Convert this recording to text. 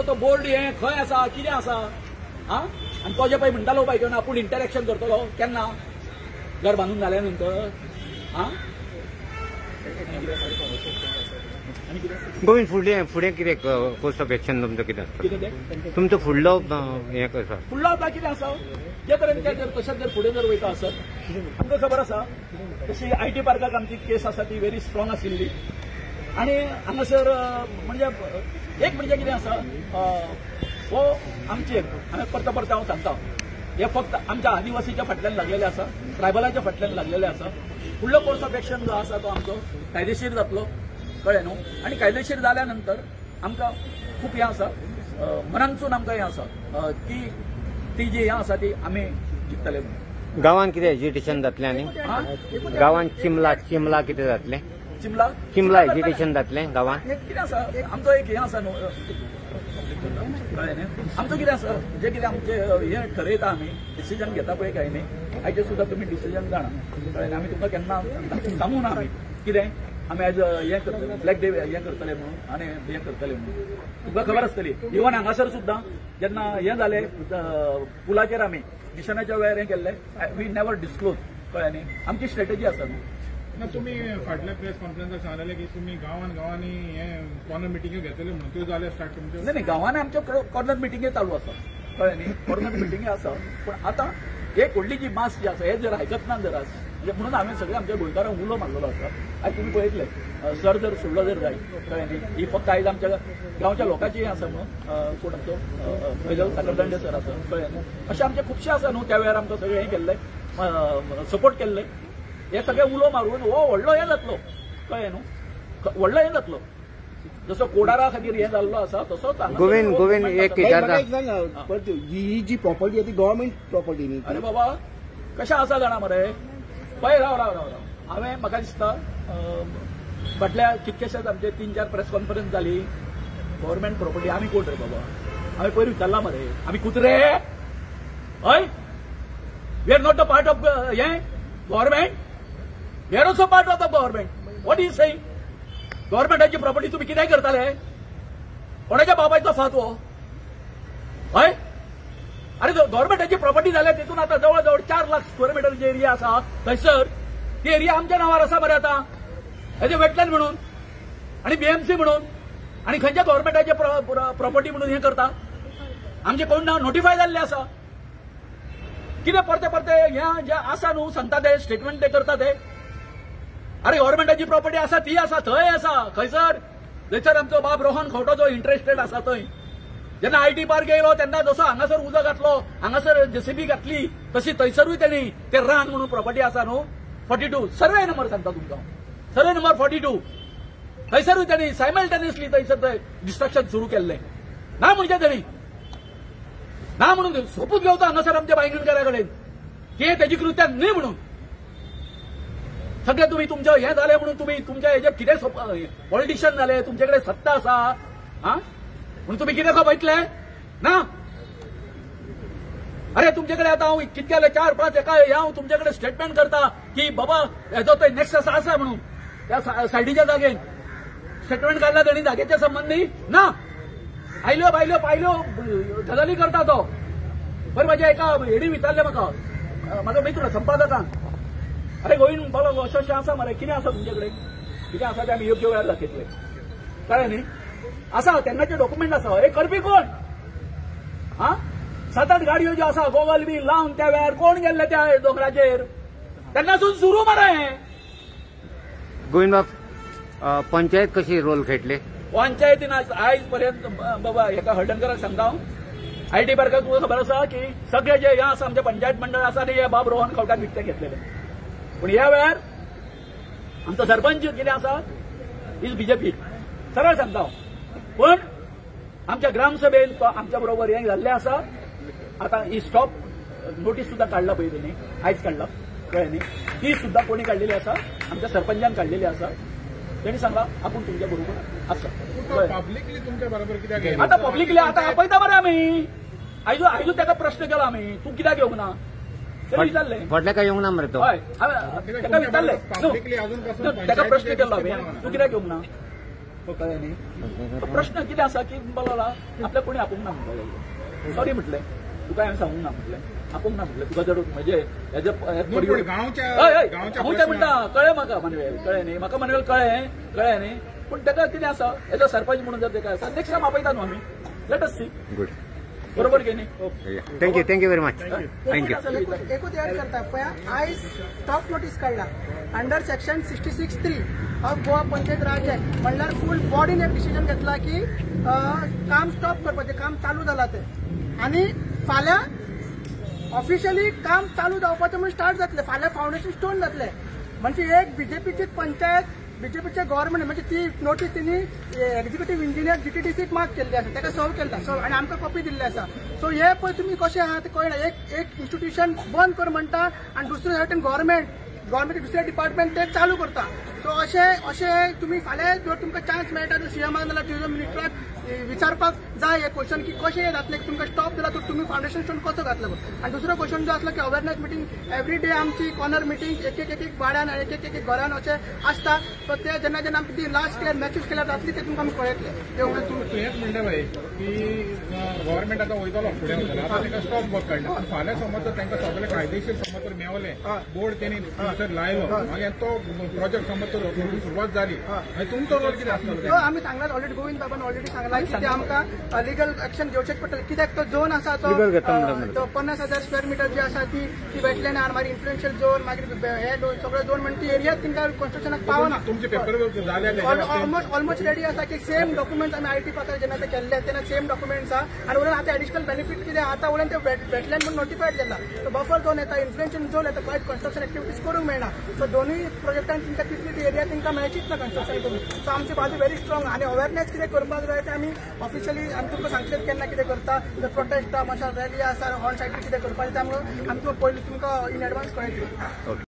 तो बोर्ड हे खंय आसा कितें आसा आनी तो जे पळय म्हणटालो पळय घेवन आपूण इंटरॅक्शन करतलो केन्ना घर बांदून जाल्या नंतर गोविंद फुडें कितें कोर्स ऑफ एक्शन तुमचो कितें आसता तुमचो फुडलो हें कसो फुडलो आतां कितें आसा जे तरेन ते जर तशेंच जर फुडें जर वयता आसत आमकां खबर आसा तशी आयटी पार्काक आमची केस आसा ती व्हेरी स्ट्रॉंग आशिल्ली आनी हांगासर म्हणजे एक म्हणजे कितें आसा हो आमचेर हांवें परत परत हांव सांगता हे फक्त आमच्या आदिवासीच्या फाटल्यान लागलेले आसा ट्रायबलाच्या फाटल्यान लागलेले आसा फुडलो कोर्स ऑफ एक्शन जो आसा तो आमचो कायदेशीर जातलो कळ्ळें न्हू आनी कायदेशीर जाल्या नंतर आमकां खूब हें आसा मनानसून आमकां हें आसा की ती जी हें आसा ती आमी जिखतले म्हणून गांवांत कितें एज्युटेशन जातलें आनी गांवांत चिमला कितें जातलें चिमला एज्युकेशन जातलें गांवांत कितें आसा आमचो एक हें आसा न्हू कळ्ळें न्ही आमचो कितें आसा जें कितें आमचें हें ठरयता आमी डिसिजन घेता पळय काय न्ही हाचें सुद्दां तुमी डिसिजन जाणा कळ्ळें न्ही आमी तुमकां केन्ना सांगूं ना आमी कितें आमी आज हें करतले ब्लॅक डे हें करतले म्हणून आनी हें करतले म्हणून तुमकां खबर आसतली इवन हांगासर सुद्दां जेन्ना हें जालें पुलाचेर आमी मिशनाच्या वेळार हें केल्लें वी नेवर डिस्क्लोज कळ्ळें न्ही आमची स्ट्रॅटेजी आसा न्हू तुम्ही फाटल्या प्रेस कॉन्फरन्साक सांगलेले की तुम्ही गांवांनी हे कॉर्नर मिटिंग्यो घेतले म्हणून त्यो जाल्यार स्टार्ट तुमच्यो नाही गांवांनी आमच्यो कॉर्नर मिटिंगे चालू आसा कळ्ळें न्ही कॉर्नर मिटिंगे आसा पूण आतां एक व्हडली जी मास जी आसा हे जर आयकत ना जर म्हणून हांवें सगळ्या आमच्या गोंयकारांक उलो मारलेलो आसा आयज तुमी पळयतले सर जर सोडलो जर जाय कळ्ळें न्ही ही फक्त आयज आमच्या गांवच्या लोकांची हें आसा म्हणून कोण आमचो पयलो साकरदांडे सर आसा कळ्ळें न्ही अशें आमचे खुबशे आसा न्हू त्या वेळार आमकां सगळें हें केल्लें सपोर्ट केल्लें हे सगळे उलो मारून हो व्हडलो हें जातलो कळ्ळें न्हू व्हडलो हें जातलो जसो कोडारा खातीर हें जाल्लो आसा तसोच गोविंद एक ही जी प्रॉपर्टी आहे ती गव्हर्नमेंट प्रॉपर्टी न्ही अरे बाबा कशें आसा जाणा मरे पळय राव हांवें म्हाका दिसता फाटल्या कितकेशेच आमचे 3-4 प्रेस कॉन्फरन्स जाली गव्हर्नमेंट प्रॉपर्टी आमी कोण रे बाबा हांवें पयर विचारला मरे आमी कुत्रे हय we are not a part of हें government we are also part of the government what is saying गव्हर्नमेंटाची प्रॉपर्टी तुम्ही कितें करताले कोणाच्या बाबायचो फातो हय अरे गव्हर्नमेंटाची प्रॉपर्टी जाल्यार तितून आता जवळ जवळ 4 लाख स्क्वेअर मिटरची एरिया आसा थंयसर ती एरिया आमच्या नांवार आसा मरे आता हेजे वेटलँड म्हणून आणि बीएमसी म्हणून आणि खंयच्या गव्हर्नमेंटाचे प्रॉपर्टी म्हणून हे करता आमचे कोण नोटिफाय जाल्ले आसा कितें परते परते हे जे आसा न्हू सांगता ते स्टेटमेंट ते करता ते अरे गव्हर्नमेंटाची प्रॉपर्टी आसा ती आसा थंय आसा खंयसर थंयसर आमचो बाब रोहन खंवटो जो इंटरेस्टेड आसा थंय जेन्ना आयटी पार्क येयलो तेन्ना जसो हांगासर उजो घातलो हांगासर जेसीबी घातली तशी थंयसरूय तेणी ते रान म्हणून प्रॉपर्टी आसा न्हू 42 सर्वे नंबर सांगता तुमकां सर्वे नंबर 42 थंयसरूय तेणी सायमल्टेनियसली थंयसर ते डिस्ट्रक्शन सुरू केल्लें ना म्हणजे तेणी ना म्हणून सोपूत घेवता हांगासर आमच्या बायगणकारा कडेन की तेजी कृत्या न्ही म्हणून सगळे तुम्ही तुमचे हे झाले म्हणून तुम्ही तुमच्या हेजे कितें पॉलिटिशियन झाले तुमचे कडेन सत्ता आसा म्हणून तुम्ही कितें पळयतले ना अरे तुमचे कडेन आतां हांव कितके 4-5 एका हांव तुमचे कडेन स्टेटमेंट करता की बाबा हेजो तो नेक्सस आसा म्हणून त्या सायडीच्या जागेन स्टेटमेंट काडला तेणी जागेच्या संबंधी ना आयल्यो बायल्यो पायल्यो गजाली करता तो बरें म्हाज्या एका हेडी विचारले म्हाका मित्र संपादकान अरे गोविंद बोलो अशें आसा मरे कितें आसा तुमचे कडेन कितें आसा तें आमी योग्य वेळार दाखयतले कळ्ळें न्ही आसा तेन्नाचे डॉक्युमेंट आसा हे करपी कोण 7-8 गाडयो ज्यो आसा गोगल बी लावन त्या वेळार कोण गेल्ले त्या दोंगराचेर तेन्नासून सुरू मरे गोविंद पंचायत कशी रोल खेळटली पंचायतीन आयज पर्यंत बाबा हेका हळदणकराक सांगता हांव आयटी पार्काक तुका खबर आसा की सगळे जे हे आसा आमचे पंचायत मंडळ आसा न्ही हे बाब रोहन खंवटाक विकते घेतलेले पण ह्या वेळार आमचो सरपंच कितें आसा इज बीजेपी सरळ सांगता हांव पण आमच्या ग्रामसभेन तो आमच्या बरोबर हें जाल्लें आसा आतां ही स्टॉप नोटीस सुद्दां काडला पळय तेणी आयज काडला कळ्ळें न्ही ती सुद्दां कोणी काडलेली आसा आमच्या सरपंचान काडलेली आसा तेणी सांगला आपूण तुमच्या बरोबर आसा पब्लिकली तुमच्या बरोबर कित्याक आतां पब्लिकली आतां आपयता मरे आमी आयजू ताका प्रश्न केलो आमी तूं कित्याक येवंक ना विचारले फाटल्या काय येवंक ना मरे तो हय ताका विचारले ताका प्रश्न केलो आमी तूं कित्याक येवंक ना कळ्ळें न्ही प्रश्न कितें आसा की बोला आपल्या कोणी आपूंक ना म्हणटलें सॉरी म्हटलें तुका हांवें सांगूंक ना म्हटलें आपूंक ना म्हटलें तुका जर म्हणजे हेजे गांवच्या म्हणटा कळ्ळें म्हाका मानवेल कळ्ळें न्ही म्हाका मानवेल कळ्ळें न्ही पूण ताका कितें आसा हेजो सरपंच म्हणून जर ताका आसा नेक्स्ट टायम आपयता न्हू आमी लेट अस सी गुड बरोबर की न्ही थँक्यू व्हेरी मच थँक्यू एकूच ऍड करता पळय आयज स्टॉप नोटीस काडला under section 66(3) of Goa panchayat Raj act म्हणल्यार फूल बॉडीन एक डिसिजन घेतला की काम स्टॉप करपाचें काम चालू जालां तें आनी फाल्यां ऑफिशियली काम चालू जावपाचें म्हणून स्टार्ट जातलें फाल्यां फावंडेशन स्टोन जातलें म्हणजे एक बीजेपीची पंचायत बीजेपीचे गव्हर्नमेंट म्हणजे ती नोटीस तिनी एक्झिक्युटीव इंजिनियर जीटीडीसीक मार्क केल्ली आसा ताका सर्व केला आनी आमकां कॉपी दिल्ली आसा सो हे पळय तुमी कशें आहा ते कळना एक इन्स्टिट्यूशन बंद कर म्हणटा आनी दुसरे सायडीन गव्हर्नमेंट दुसरे डिपार्टमेंट ते चालू करता सो अशें तुमी फाल्यां जर तुमकां चान्स मेळटा जर सीएमाक नाल्यार टुरिझम मिनिस्टराक विचारपाक जाय हे क्वेश्चन की कशें जातलें की तुमकां स्टॉप जाला तर तुमी फावंडेशन स्टोन कसो घातलो आनी दुसरो क्वेश्चन जो आसलो की अवेरनेस मिटींग एवरी डे आमची कॉर्नर मिटींग एक वाड्यान आनी एक घरान अशें आसता सो ते जेन्ना आमची ती लास्ट इयर मॅचीस केल्यार जातली ते तुमकां आमी कळयतले तुवेंच म्हणलें भाई की गव्हर्नमेंट आतां वयतलो फुडें वयतलो आतां तांकां स्टॉप वर्क काडला फाल्यां समज जर तांकां सगळें कायदेशीर समज जर मेवलें बोर्ड तेणी थंयसर लायलो मागीर तो प्रोजेक्ट समज तर सुरवात जाली आनी तुमचो रोल कितें आसतलो आमी सांगलां ऑलरेडी गोविंद बाबान ऑलरेडी सांगला की ते आमकां लिगल एक्शन घेवचेच पडटलें कित्याक तो झोन आसा तो 50,000 स्क्वेअर मिटर जी आसा ती वेटलँड आनी मागीर इन्फ्लुएन्शियल झोन मागीर हे सगळो झोन म्हणजे ती एरिया तांकां कन्स्ट्रक्शनाक पावना तुमचे पेपर जाले ऑलमोस्ट रेडी आसा की सेम डॉक्युमेंट्स आमी आयटी पाकार जेन्ना ते केल्ले तेन्ना सेम डॉक्युमेंट्स आहा आनी उलट आतां एडिशनल बेनिफीट कितें आतां उलट ते वेटलँड म्हणून नोटिफायड केला तो बफर झोन येता इन्फ्लुएन्शियल झोन येता खंय कन्स्ट्रक्शन एक्टिविटीज करूंक मेळना सो दोनूय प्रोजेक्टान तांकां तितली ती एरिया तांकां मेळचीच ना कन्स्ट्रक्शन करून सो आमची बाजू व्हेरी स्ट्रॉंग आनी अवेरनेस कितें करपाक जाय ते आमी ऑफिशियली आमी तुमकां सांगतले केन्ना कितें करता जर प्रोटेस्ट मशाल रॅली आसा ऑन सायटीर कितें करपाचें तें आमी तुमकां पयलीं तुमकां इन एडवान्स कळयतली